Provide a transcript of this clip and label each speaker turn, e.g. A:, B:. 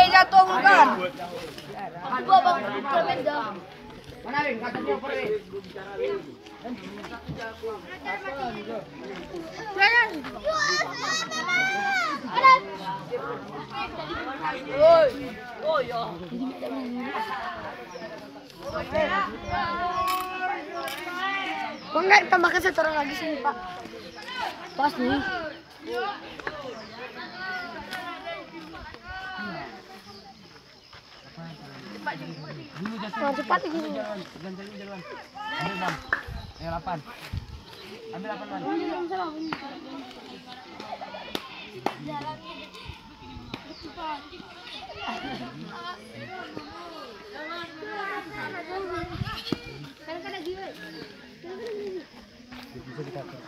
A: Jatuh bukan? Dua bang, berbeda. Mana Win? Kata dia pergi. Oh ya.
B: Kok nggak tambahkan satu orang lagi sini Pak? Pas nih. Nah, cepat gini.
C: Ambil Bang. Yang 8. Ambil 8 Bang. Bisa dikatakan.